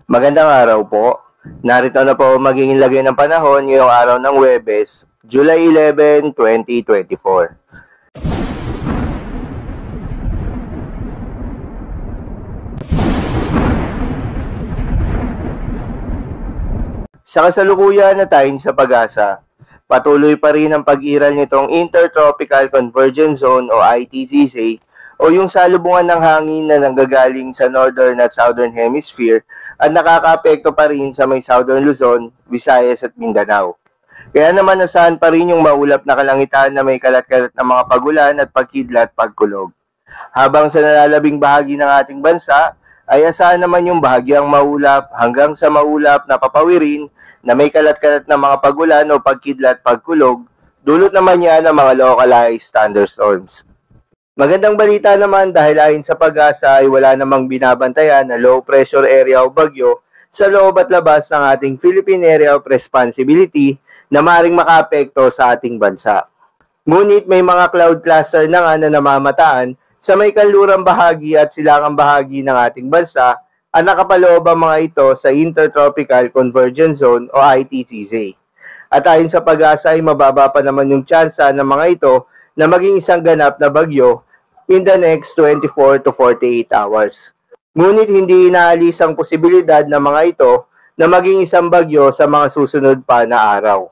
Magandang araw po. Narito na po magiging lagay ng panahon ngayong araw ng Huwebes, July 11, 2024. Sa kasalukuyan na tayo sa pag-asa, patuloy pa rin ang pag-iral nitong Intertropical Convergence Zone o ITCZ o yung salubungan ng hangin na nanggagaling sa Northern at Southern Hemisphere at nakakaapekto pa rin sa may Southern Luzon, Visayas at Mindanao. Kaya naman asahan pa rin yung maulap na kalangitan na may kalat-kalat na mga pagulan at pagkidlat pagkulog. Habang sa nalalabing bahagi ng ating bansa, ay asahan naman yung bahagyang maulap hanggang sa maulap na papawirin na may kalat-kalat na mga pagulan o pagkidlat pagkulog, dulot naman yan ng mga localized thunderstorms. Magandang balita naman dahil ayon sa pag-asa ay wala namang binabantayan na low pressure area o bagyo sa loob at labas ng ating Philippine Area of Responsibility na maaaring makaapekto sa ating bansa. Ngunit may mga cloud cluster na nga na namamataan sa may kanlurang bahagi at silangang bahagi ng ating bansa at nakapaloob ang mga ito sa Intertropical Convergence Zone o ITCZ. At ayon sa pag-asa ay mababa pa naman yung tsansa ng mga ito na maging isang ganap na bagyo in the next 24 to 48 hours. Ngunit hindi inaalis ang posibilidad ng mga ito na maging isang bagyo sa mga susunod pa na araw.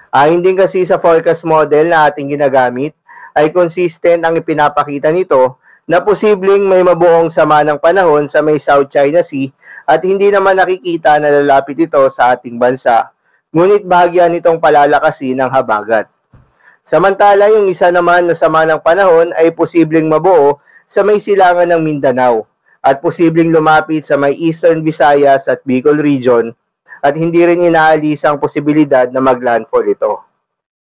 Ayon din kasi sa forecast model na ating ginagamit, ay consistent ang ipinapakita nito na posibleng may mabuong sama ng panahon sa may South China Sea at hindi naman nakikita na lalapit ito sa ating bansa, ngunit bahagya nitong palalakasin ng habagat. Samantala, yung isa naman na sama ng panahon ay posibleng mabuo sa may silangan ng Mindanao at posibleng lumapit sa may Eastern Visayas at Bicol region at hindi rin inaalis ang posibilidad na maglandfall ito.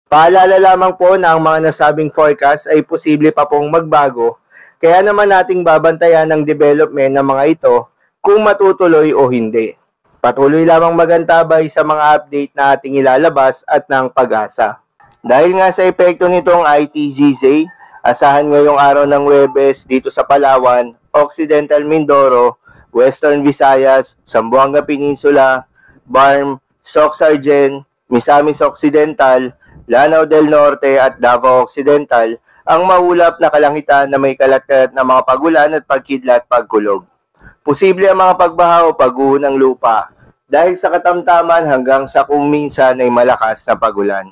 Paalala lamang po na ang mga nasabing forecast ay posible pa pong magbago, kaya naman nating babantayan ang development ng mga ito kung matutuloy o hindi. Patuloy lamang magantabay sa mga update na ating ilalabas at ng pag-asa. Dahil nga sa epekto nitong ITCZ, asahan ngayong araw ng Huwebes dito sa Palawan, Occidental Mindoro, Western Visayas, Zamboanga Peninsula, Barm, Soc-Sargen, Misamis Occidental, Lanao del Norte at Davao Occidental ang maulap na kalangitan na may kalat-kalat na mga pagulan at pagkidlat pagkulog. Posible ang mga pagbaha o pagguho ng lupa dahil sa katamtaman hanggang sa kung minsan ay malakas na pagulan.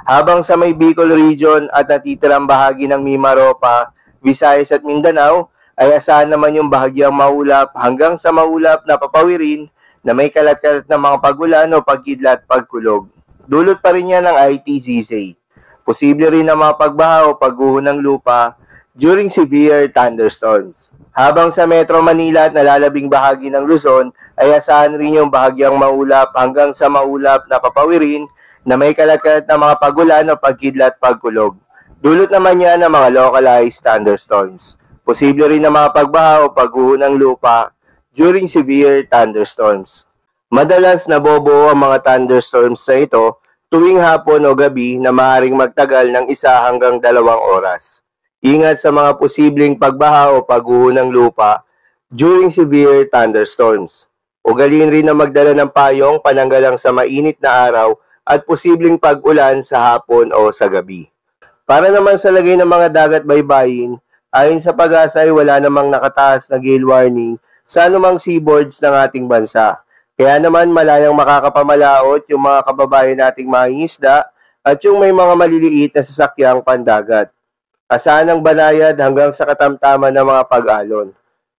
Habang sa may Bicol region at natitirang bahagi ng Mimaropa, Visayas at Mindanao, ay asahan naman yung bahagyang maulap hanggang sa maulap na papawirin na may kalat-kalat na mga pagulan o pagkidlat pagkulog. Dulot pa rin yan ng ITCZ. Posible rin ang mga pagbaha o pagguho ng lupa during severe thunderstorms. Habang sa Metro Manila at nalalabing bahagi ng Luzon, ay asahan rin yung bahagyang maulap hanggang sa maulap na papawirin na may kalat-kalat na mga pagulan o pagkidlat pagkulog. Dulot naman yan ng mga localized thunderstorms. Posible rin ang mga pagbaha o pagguho ng lupa during severe thunderstorms. Madalas nabobuo ang mga thunderstorms sa ito tuwing hapon o gabi na maaaring magtagal ng 1 hanggang 2 oras. Ingat sa mga posibleng pagbaha o pagguho ng lupa during severe thunderstorms. Ugaliin rin na magdala ng payong pananggalang sa mainit na araw at posibleng pag-ulan sa hapon o sa gabi. Para naman sa lagay ng mga dagat baybayin, ayon sa pag-asa ay wala namang nakataas na gale warning sa anumang seaboards ng ating bansa. Kaya naman malayang makakapamalaot yung mga kababayan nating mangingisda at yung may mga maliliit na sasakyang pandagat. Asahan ang banayad hanggang sa katamtaman ng mga pag-alon.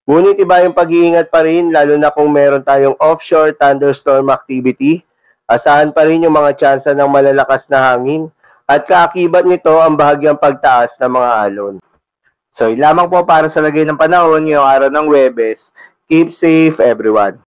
Ngunit iba yung pag-iingat pa rin lalo na kung meron tayong offshore thunderstorm activity. Asahan pa rin yung mga tsansa ng malalakas na hangin at kaakibat nito ang bahagyang pagtaas ng mga alon. So, lamang po para sa lagay ng panahon ngayong araw ng Huwebes. Keep safe everyone.